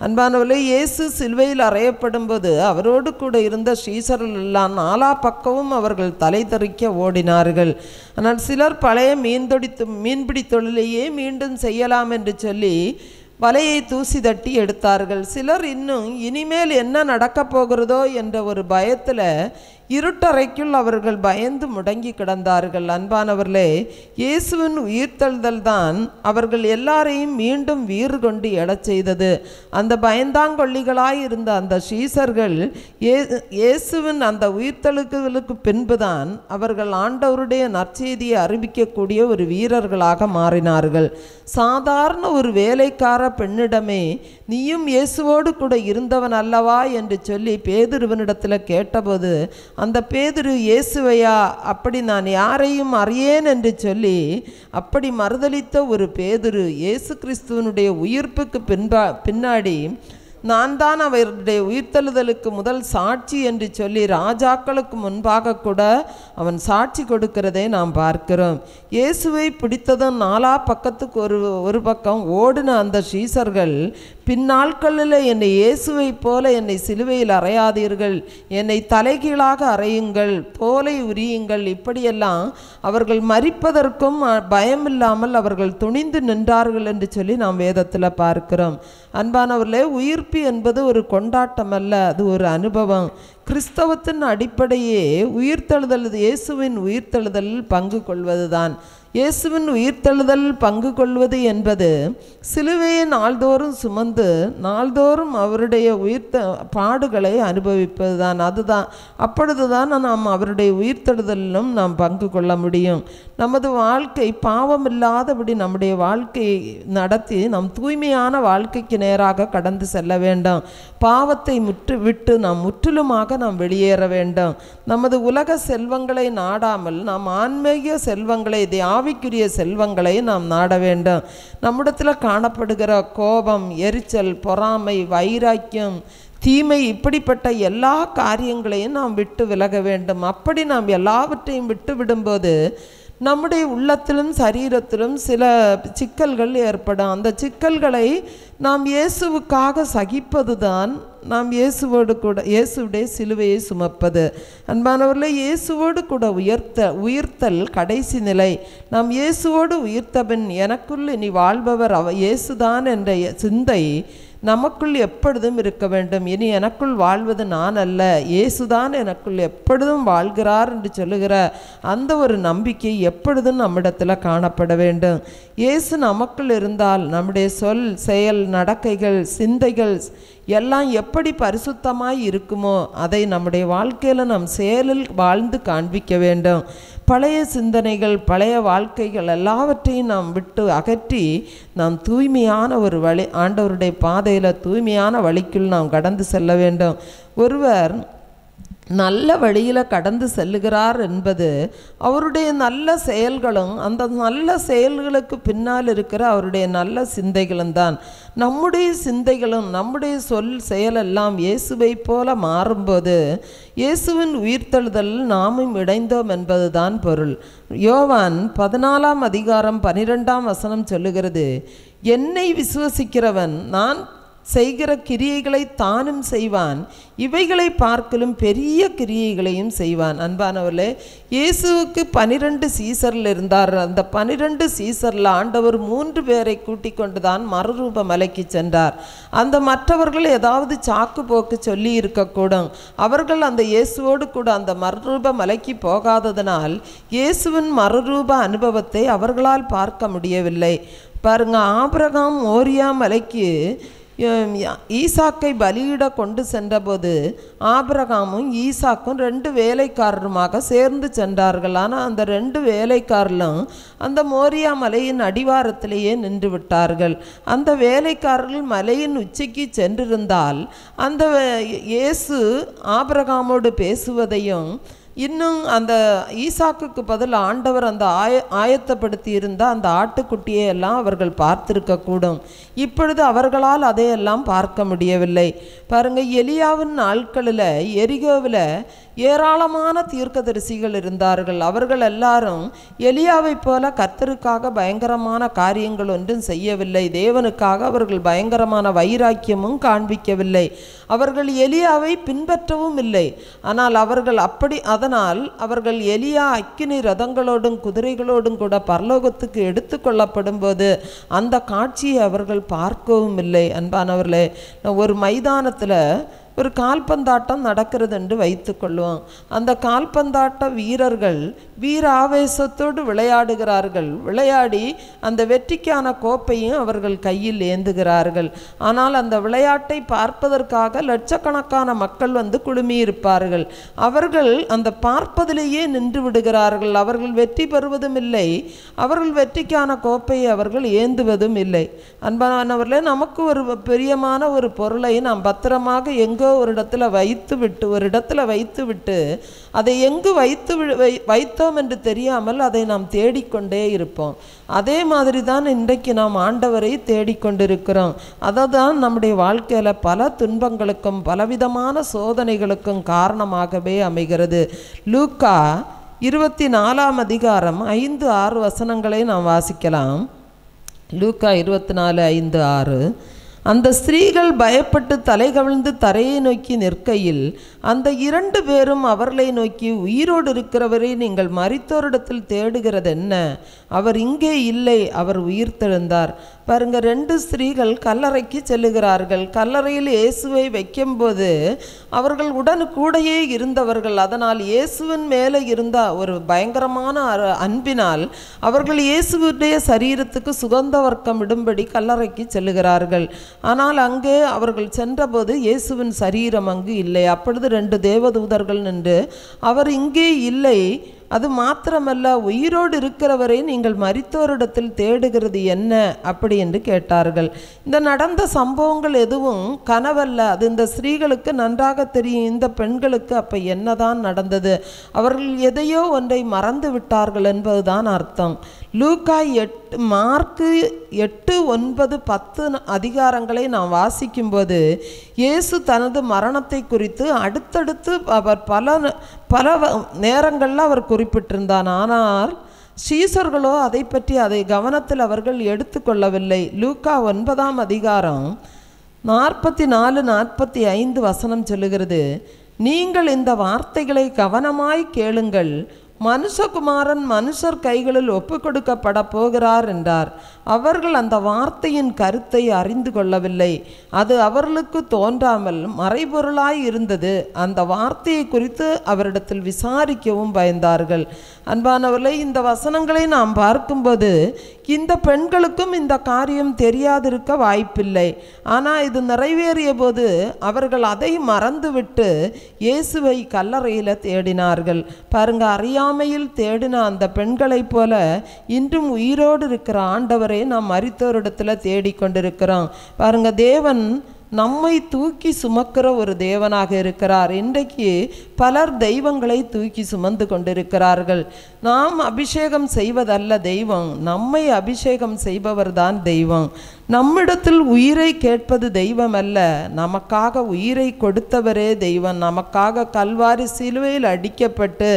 அன்பானவர்களே, இயேசு சிலுவையில் அறையப்படும்போது அவரோடு கூட இருந்த சீசர்கள் எல்லாம் நாலா பக்கமும் அவர்கள் தலை தெறிக்க ஓடினார்கள். ஆனால் சிலர் பழைய மீன்பிடி தொழிலையே மீண்டும் செய்யலாம் என்று சொல்லி வலையை தூசி தட்டி எடுத்தார்கள். சிலர் இன்னும் இனிமேல் என்ன நடக்கப் போகிறதோ என்ற ஒரு பயத்தில் இருட்டறைக்குள் அவர்கள் பயந்து முடங்கி கிடந்தார்கள். அன்பானவர்களே, இயேசுவின் உயிர்த்தெழுதல் தான் அவர்கள் எல்லாரையும் மீண்டும் வீறு கொண்டு எழச் செய்தது. அந்த பயந்தாங்கொள்ளிகளாய் இருந்த அந்த சீசர்கள் இயேசுவின் அந்த உயிர்த்தெழுதலுக்கு பின்புதான் அவர்கள் ஆண்டவருடைய நற்செய்தியை அறிவிக்கக்கூடிய ஒரு வீரர்களாக மாறினார்கள். சாதாரண ஒரு வேலைக்கார பெண்ணிடமே நீயும் இயேசுவோடு கூட இருந்தவன் அல்லவா என்று சொல்லி பேதுருவனிடத்தில் கேட்டபோது அந்த பேதுரு இயேசுவையா, அப்படி நான் யாரையும் அறியேன் என்று சொல்லி அப்படி மறுதலித்த ஒரு பேதுரு இயேசு கிறிஸ்துவனுடைய உயிர்ப்புக்கு பின்னாடி நான் தான் அவருடைய உயிர்த்தெழுதலுக்கு முதல் சாட்சி என்று சொல்லி ராஜாக்களுக்கு முன்பாக கூட அவன் சாட்சி கொடுக்கிறதை நாம் பார்க்கிறோம். இயேசுவை பிடித்ததும் நாலா பக்கத்துக்கு ஒரு பக்கம் ஓடின அந்த சீசர்கள் பின்னாட்களில் என்னை இயேசுவை போல என்னை சிலுவையில் அறையாதீர்கள், என்னை தலைகீழாக அறையுங்கள், தோலை உரியுங்கள், இப்படியெல்லாம் அவர்கள் மரிப்பதற்கும் பயமில்லாமல் அவர்கள் துணிந்து நின்றார்கள் என்று சொல்லி நாம் வேதத்தில் பார்க்கிறோம். அன்பானவர்களே, உயிர்ப்பு என்பது ஒரு கொண்டாட்டம் அல்ல, அது ஒரு அனுபவம். கிறிஸ்தவத்தின் அடிப்படையே உயிர்த்தெழுதல், இயேசுவின் உயிர்த்தெழுதலில் பங்கு கொள்வதுதான். இயேசுவின் உயிர்த்தெழுதல் பங்கு கொள்வது என்பது சிலுவையை நாள்தோறும் சுமந்து நாள்தோறும் அவருடைய பாடுகளை அனுபவிப்பது தான். அப்பொழுதுதான் நாம் அவருடைய உயிர்த்தெழுதலிலும் நாம் பங்கு கொள்ள முடியும். நமது வாழ்க்கை பாவமில்லாதபடி நம்முடைய வாழ்க்கையை நடத்தி நம் தூய்மையான வாழ்க்கைக்கு நேராக கடந்து செல்ல வேண்டும். பாவத்தை விட்டு நாம் முற்றிலுமாக நாம் வெளியேற வேண்டும். நமது உலக செல்வங்களை நாடாமல் நாம் ஆன்மீக செல்வங்களை, ஆவிக்குரிய செல்வங்களை நாம் நாட வேண்டும். நம்மிடத்தில் காணப்படுகிற கோபம், எரிச்சல், பொறாமை, வைராக்கியம், தீமை, இப்படிப்பட்ட எல்லா காரியங்களையும் நாம் விட்டு விலக வேண்டும். அப்படி நாம் எல்லாவற்றையும் விட்டு விடும்போது நம்முடைய உள்ளத்திலும் சரீரத்திலும் சில சிக்கல்கள் ஏற்படும். அந்த சிக்கல்களை நாம் இயேசுவுக்காக சகிப்பது தான் நாம் இயேசுவோடு கூட இயேசுடைய சிலுவையை சுமப்பது. அன்பானவர்களே, இயேசுவோடு கூட உயிர்த்தல் கடைசி நிலை. நாம் இயேசுவோடு உயிர்த்தபின் எனக்குள் இனி வாழ்பவர் இயேசுதான் என்ற சிந்தை நமக்குள் எப்பொழுதும் இருக்க வேண்டும். இனி எனக்குள் வாழ்வது நான் அல்ல, இயேசுதான் எனக்குள் எப்பொழுதும் வாழ்கிறார் என்று சொல்லுகிற அந்த ஒரு நம்பிக்கை எப்பொழுதும் நம்மிடத்தில் காணப்பட வேண்டும். இயேசு நமக்குள் இருந்தால் நம்முடைய சொல், செயல், நடக்கைகள், சிந்தைகள் எல்லாம் எப்படி பரிசுத்தமாய் இருக்குமோ அதை நம்முடைய வாழ்க்கையில் நம் செயலில் வாழ்ந்து காண்பிக்க வேண்டும். பழைய சிந்தனைகள், பழைய வாழ்க்கைகள் எல்லாவற்றையும் நாம் விட்டு அகற்றி நாம் தூய்மையான ஒரு வழி, ஆண்டவருடைய பாதையில் தூய்மையான வழிக்குள் நாம் கடந்து செல்ல வேண்டும். ஒருவர் நல்ல வழியில் கடந்து செல்லுகிறார் என்பது அவருடைய நல்ல செயல்களும் அந்த நல்ல செயல்களுக்கு பின்னால் இருக்கிற அவருடைய நல்ல சிந்தைகளும் தான். நம்முடைய சிந்தைகளும் நம்முடைய சொல் செயலெல்லாம் இயேசுவை போல மாறும்போது இயேசுவின் உயிர்த்தெழுதலில் நாமும் இணைந்தோம் என்பது தான் பொருள். யோவான் 14ஆம் அதிகாரம் 12ஆம் வசனம் சொல்லுகிறது, என்னை விசுவசிக்கிறவன் நான் செய்கிற கிரியைகளை தானும் செய்வான், இவைகளை பார்க்கலும் பெரிய கிரியைகளையும் செய்வான். அன்பானவர்களே, இயேசுவுக்கு 12 சீசரில் இருந்தார். அந்த 12 சீசரில் ஆண்டவர் 3 பேரை கூட்டிக் கொண்டு தான் மறுரூப மலைக்கு சென்றார். அந்த மற்றவர்கள் ஏதாவது சாக்கு போக்கு சொல்லி இருக்கக்கூடும். அவர்கள் அந்த இயேசுவோடு கூட அந்த மறுரூப மலைக்கு போகாததனால் இயேசுவின் மறுரூப அனுபவத்தை அவர்களால் பார்க்க முடியவில்லை. பாருங்க, ஆபிரகாம் மோரியா மலைக்கு ஈசாக்கை பலியிட கொண்டு சென்றபோது ஆபிரகாமும் ஈசாக்கும் 2 வேலைக்காரருமாக சேர்ந்து சென்றார்கள். ஆனால் அந்த 2 வேலைக்காரர்களும் அந்த மோரியா மலையின் அடிவாரத்திலேயே நின்று விட்டார்கள். அந்த வேலைக்காரர்கள் மலையின் உச்சிக்கு சென்றிருந்தால் அந்த இயேசு ஆபிரகாமோடு பேசுவதையும் இன்னும் அந்த ஈசாக்குக்கு பதில் ஆண்டவர் அந்த ஆயத்தப்படுத்தி இருந்த அந்த ஆட்டுக்குட்டியை எல்லாம் அவர்கள் பார்த்திருக்கக்கூடும். இப்பொழுது அவர்களால் அதையெல்லாம் பார்க்க முடியவில்லை. பாருங்கள், எலியாவின் நாட்களில் எரிகோவில் ஏராளமான தீர்க்கதரிசிகள் இருந்தார்கள். அவர்கள் எல்லாரும் எலியாவை போல கர்த்தருக்காக பயங்கரமான காரியங்கள் ஒன்றும் செய்யவில்லை. தேவனுக்காக அவர்கள் பயங்கரமான வைராக்கியமும் காண்பிக்கவில்லை. அவர்கள் எலியாவை பின்பற்றவும் இல்லை. ஆனால் அதனால் அவர்கள் எலியா அக்கினி ரதங்களோடும் குதிரைகளோடும் கூட பரலோகத்துக்கு எடுத்து கொள்ளப்படும் போது அந்த காட்சியை அவர்கள் பார்க்கவும் இல்லை. அன்பானவர்களே, ஒரு மைதானத்தில் ஒரு கால்பந்தாட்டம் நடக்கிறது என்று வைத்துக்கொள்வோம். அந்த கால்பந்தாட்ட வீரர்கள் வீர ஆவேசத்தோடு விளையாடுகிறார்கள். விளையாடி அந்த வெற்றிக்கான கோப்பையும் அவர்கள் கையில் ஏந்துகிறார்கள். ஆனால் அந்த விளையாட்டை பார்ப்பதற்காக லட்சக்கணக்கான மக்கள் வந்து குழுமியிருப்பார்கள். அவர்கள் அந்த பார்ப்பதிலேயே நின்று விடுகிறார்கள். அவர்கள் வெற்றி பெறுவதும் இல்லை, அவர்கள் வெற்றிக்கான கோப்பையை அவர்கள் ஏந்துவதும் இல்லை. அன்பானவர்களே, நமக்கு ஒரு பிரியமான ஒரு பொருளை நாம் பத்திரமாக எங்கோ ஒரு இடத்துல வைத்து விட்டு அதை எங்கு வைத்தோம் என்று தெரியாமல் அதை நாம் தேடிக்கொண்டே இருப்போம். அதே மாதிரி தான் இன்றைக்கு நாம் ஆண்டவரை தேடிக்கொண்டிருக்கிறோம். அதை தான் நம்முடைய வாழ்க்கையில் பல துன்பங்களுக்கும் பலவிதமான சோதனைகளுக்கும் காரணமாகவே அமைகிறது. லூக்கா 24 அதிகாரம் 5-6 வசனங்களை நாம் வாசிக்கலாம். லூக்கா 24:5-6. அந்த ஸ்திரீகள் பயப்பட்டு தலை கவிழ்ந்து தரையை நோக்கி நிற்கையில் அந்த 2 பேரும் அவர்களை நோக்கி, உயிரோடு இருக்கிறவரை நீங்கள் மரித்தோரிடத்தில் தேடுகிறது என்ன? அவர் இங்கே இல்லை, அவர் உயிர்த்தெழுந்தார். பாருங்க, 2 ஸ்திரீகள் கல்லறைக்கு செல்லுகிறார்கள். கல்லறையில் இயேசுவை வைக்கும்போது அவர்கள் உடனுக்கூடையே இருந்தவர்கள். அதனால் இயேசுவின் மேலே இருந்த ஒரு பயங்கரமான அன்பினால் அவர்கள் இயேசுவுடைய சரீரத்துக்கு சுகந்த வர்க்கம் இடும்படி கல்லறைக்கு செல்லுகிறார்கள். ஆனால் அங்கே அவர்கள் சென்றபோது இயேசுவின் சரீரம் அங்கு இல்லை. அப்பொழுது 2 தேவதூதர்கள் நின்று, அவர் இங்கே இல்லை, அது மாத்திரமல்ல, உயிரோடு இருக்கிறவரை நீங்கள் மரித்தோரிடத்தில் தேடுகிறது என்ன அப்படி என்று கேட்டார்கள். இந்த நடந்த சம்பவங்கள் எதுவும் கனவல்ல. அது இந்த ஸ்திரீகளுக்கு நன்றாக தெரியும். இந்த பெண்களுக்கு அப்போ என்னதான் நடந்தது? அவர்கள் எதையோ ஒன்றை மறந்து விட்டார்கள் என்பதுதான் அர்த்தம். லூக்கா 8, மார்க்கு 8, 9, 10 அதிகாரங்களை நாம் வாசிக்கும்போது இயேசு தனது மரணத்தை குறித்து அடுத்தடுத்து அவர் பல நேரங்களில் அவர் குறிப்பிட்டிருந்தான். ஆனால் சீசர்களோ அதை கவனத்தில் அவர்கள் எடுத்துக்கொள்ளவில்லை. லூக்கா 9 அதிகாரம் 44-45 வசனம் சொல்லுகிறது, நீங்கள் இந்த வார்த்தைகளை கவனமாய் கேளுங்கள், மனுஷகுமாரன் மனுஷர் கைகளில் ஒப்பு கொடுக்கப்பட போகிறார் என்றார். அவர்கள் அந்த வார்த்தையின் கருத்தை அறிந்து கொள்ளவில்லை. அது அவர்களுக்கு தோன்றாமல் மறைபொருளாய் இருந்தது. அந்த வார்த்தையை குறித்து அவரிடத்தில் விசாரிக்கவும் பயந்தார்கள். அன்பானவர்களே, இந்த வசனங்களை நாம் பார்க்கும்போது இந்த பெண்களுக்கும் இந்த காரியம் தெரியாதிருக்க வாய்ப்பில்லை. ஆனால் இது நிறைவேறிய போது அவர்கள் அதை மறந்துவிட்டு இயேசுவை கல்லறையில் தேடினார்கள். பாருங்க, அறியாமையில் தேடின அந்த பெண்களைப் போல இன்றும் உயிரோடு இருக்கிற ஆண்டவரை நாம் மரித்தோரிடத்தில் தேடிக்கொண்டிருக்கிறோம். பாருங்க, தேவன் நம்மை தூக்கி சுமக்கிற ஒரு தேவனாக இருக்கிறார். இன்றைக்கு பலர் தெய்வங்களை தூக்கி சுமந்து கொண்டிருக்கிறார்கள். நாம் அபிஷேகம் செய்வதல்ல தெய்வம், நம்மை அபிஷேகம் செய்பவர் தான் தெய்வம். நம்மிடத்தில் உயிரை கேட்பது தெய்வம் அல்ல, நமக்காக உயிரை கொடுத்தவரே தெய்வம். நமக்காக கல்வாரி சிலுவையில் அடிக்கப்பட்டு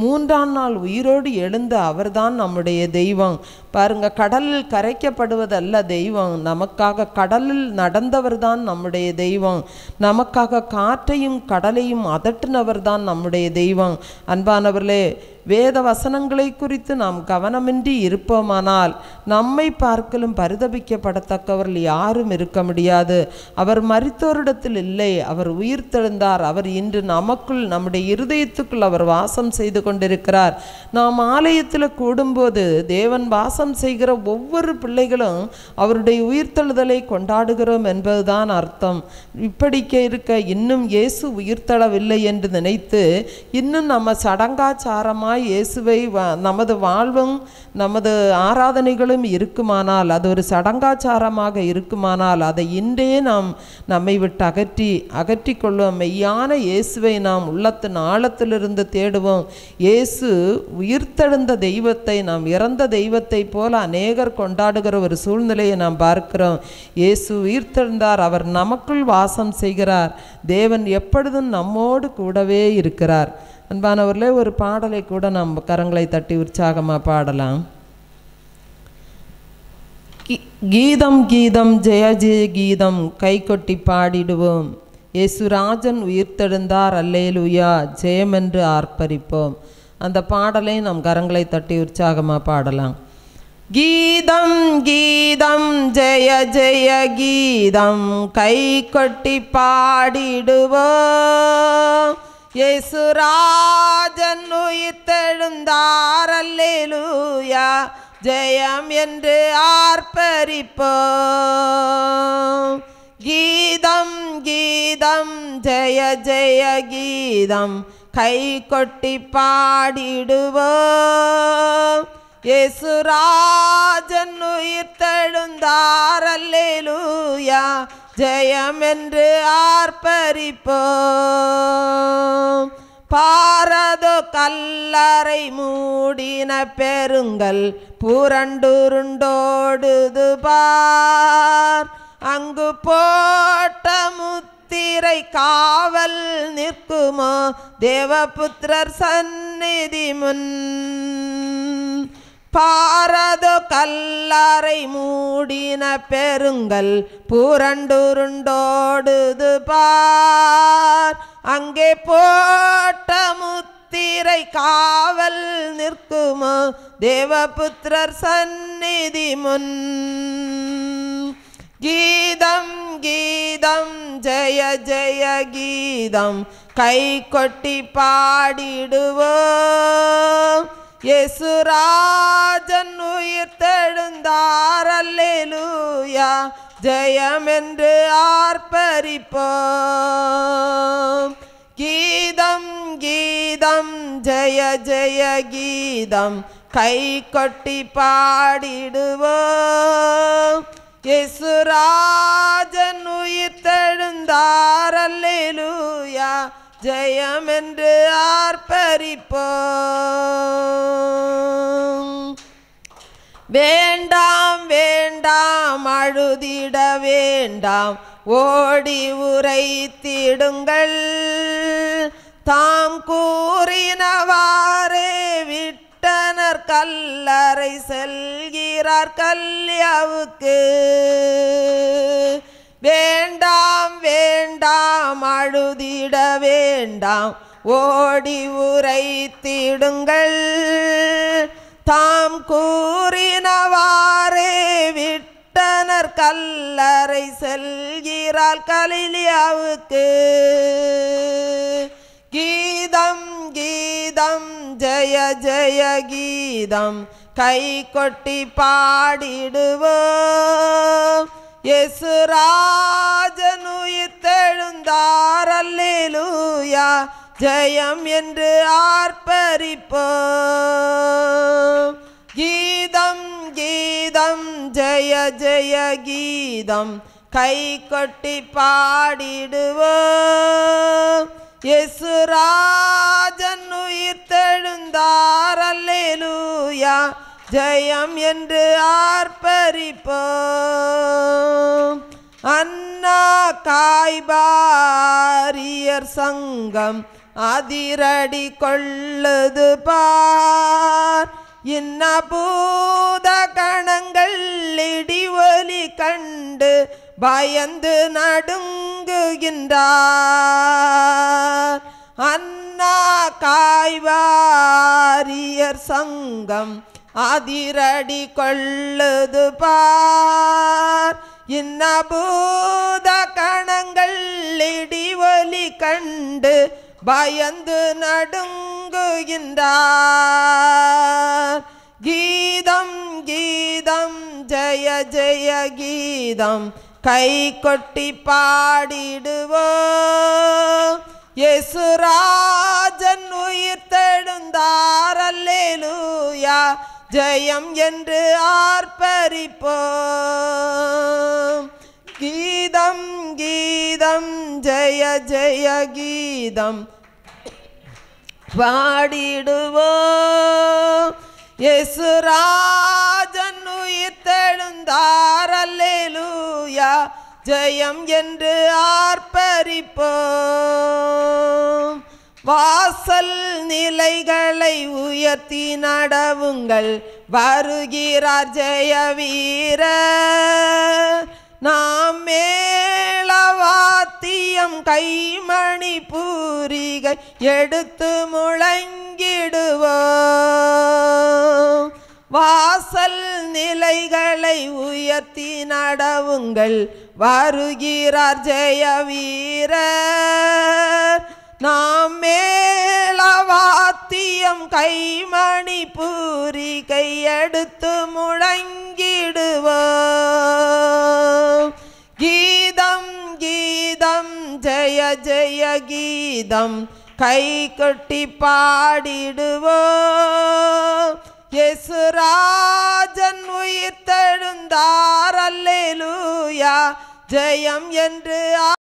3ஆம் நாள் உயிரோடு எழுந்த அவர்தான் நம்முடைய தெய்வம். பாருங்க, கடலில் கரைக்கப்படுவதல்ல தெய்வம், நமக்காக கடலில் நடந்தவர் தான் நம்முடைய தெய்வம். நமக்காக காற்றையும் கடலையும் அதட்டினவர் தான் நம்முடைய தெய்வம். அன்பானவர்களே, வேத வசனங்களை குறித்து நாம் கவனமின்றி இருப்போமானால் நம்மை பார்க்கலும் பரிதபிக்கப்படத்தக்கவர்கள் யாரும் இருக்க முடியாது. அவர் மரித்தோரிடத்தில் இல்லை, அவர் உயிர்த்தெழுந்தார். அவர் இன்று நமக்குள், நம்முடைய இருதயத்துக்குள் அவர் வாசம் செய்து கொண்டிருக்கிறார். நாம் ஆலயத்தில் கூடும்போது தேவன் வாசம் செய்கிற ஒவ்வொரு பிள்ளைகளும் அவருடைய உயிர்த்தெழுதலை கொண்டாடுகிறோம் என்பதுதான் அர்த்தம். இப்படிக்க இருக்க இன்னும் இயேசு உயிர்த்தெழவில்லை என்று நினைத்து இன்னும் நம்ம சடங்காச்சாரமாய் ஆண்டவராய் இயேசுவை நமது வாழ்வும் நமது ஆராதனைகளும் இருக்குமானால், அது ஒரு சடங்காச்சாரமாக இருக்குமானால், அதை இன்றே நாம் நம்மை விட்டு அகற்றி கொள்வோம். மெய்யான இயேசுவை நாம் உள்ளத்தின் ஆழத்திலிருந்து தேடுவோம். இயேசு உயிர்த்தெழுந்த தெய்வத்தை நாம் இறந்த தெய்வத்தை போல அநேகர் கொண்டாடுகிற ஒரு சூழ்நிலையை நாம் பார்க்கிறோம். இயேசு உயிர்த்தெழுந்தார், அவர் நமக்குள் வாசம் செய்கிறார். தேவன் எப்பொழுதும் நம்மோடு கூடவே இருக்கிறார். அன்பானவர்களே, ஒரு பாடலை கூட நாம் கரங்களை தட்டி உற்சாகமாக பாடலாம். கீதம் கீதம் ஜெய ஜெய கீதம் கைகொட்டி பாடிடுவோம். இயேசுராஜன் உயிர்த்தெழுந்தார், அல்லேலூயா ஜெயமென்று ஆர்ப்பரிப்போம். அந்த பாடலை நாம் கரங்களை தட்டி உற்சாகமாக பாடலாம். கீதம் கீதம் ஜெய ஜெய கீதம் கைகொட்டி பாடிடுவோம். இயேசுராஜன் உயிர்த்தெழுந்தார், அல்லேலூயா ஜெயம் என்று ஆர்ப்பரிப்போம். கீதம் கீதம் ஜெய ஜெய கீதம் கைகொட்டி பாடிடுவோம். இயேசுராஜன் உயிர்த்தெழுந்தார், அல்லேலூயா ஜெயம் என்று ஆர்ப்பரிப்போம். பாரதோ கல்லறை மூடின பெருங்கல் புரண்டுருண்டோடுது பார். அங்கு போட்ட முத்திரை காவல் நிற்குமோ தேவபுத்திரர் சந்நிதி முன். பாரதோ கல்லறை மூடின பெருங்கல் புரண்டுருண்டோடுது பார். அங்கே போட்ட முத்திரை காவல் நிற்குமோ தேவபுத்திரர் சந்நிதி முன். கீதம் கீதம் ஜெய ஜெய கீதம் கைகொட்டி பாடிடுவோம். இயேசுராஜன் உயிர்த்தெழுந்தார், அல்லேலூயா ஜெயம் என்று ஆர்ப்பரிப்போம். கீதம் கீதம் ஜெய ஜெய கீதம் கைகொட்டி பாடிடுவோம். இயேசுராஜன் உயிர்த்தெழுந்தார், அல்லேலூயா ஜெயம் என்று ஆர்ப்பரிப்போம். வேண்டாம் வேண்டாம் அழுதிட வேண்டாம், ஓடி உரைத்திடுங்கள். தாம் கூறினவாறே விட்டனர் கல்லறை செல்கிறார் கல்யாவுக்கு. வேண்டாம் வேண்டாம் அழுதிட வேண்டாம், ஓடி உரைத்திடுங்கள். தாம் கூறினவாறே விட்டனர் கல்லறை செல்கிறார் கலிலியாவுக்கு. கீதம் கீதம் ஜெய ஜெய கீதம் கைகொட்டி பாடிடுவோம். இயேசுராஜன் உயிர்த்தெழுந்தார், அல்லேலூயா ஜெயம் என்று ஆர்ப்பரிப்போம். கீதம் கீதம் ஜெய ஜெய கீதம் கைகொட்டி பாடிடுவோம். இயேசுராஜன் உயிர்த்தெழுந்தார், அல்லேலூயா ஜெயம் என்று ஆர்ப்பரிப்போம். அன்னா காய்பாரியர் சங்கம் அதிரடி கொள்ளுது பார். இன்ன பூத கணங்கள் இடி ஒலி கண்டு பயந்து நடுங்குகின்றார். அன்னா காய்வாரியர் சங்கம் அதிரடி கொள்ளுது பார். இன்ன பூத கணங்கள் இடி ஒலி கண்டு பயந்து நடுங்குகின்றார். கீதம் கீதம் ஜெய ஜெய கீதம் கைகொட்டி பாடிடுவோம். இயேசுராஜன் உயிர்த்தெழுந்தார், அல்லேலூயா ஜெயம் என்று ஆர்ப்பரிப்போம். கீதம் கீதம் ஜெய ஜெய கீதம் பாடிடுவோம். இயேசுராஜன் உயிர்த்தெழுந்தார், அல்லேலூயா ஜெயம் என்று ஆர்ப்பரிப்போம். வாசல் நிலைகளை உயர்த்தி நடவுங்கள், வருகிறார் ஜெய வீரர். நாம் மேளவாத்தியம் கைமணி பூரிகை எடுத்து முழங்கிடுவோம். வாசல் நிலைகளை உயர்த்தி நடவுங்கள், வருகிறார் ஜெய வீரர். நாம் மேளவாத்தியம் கைமணி பூரிகை எடுத்து முழங்கிடுவோம். கீதம் கீதம் ஜெய ஜெய கீதம் கை கொட்டி பாடிடுவோம். இயேசுராஜன் உயிர்த்தெழுந்தார், அல்லேலூயா ஜெயம் என்று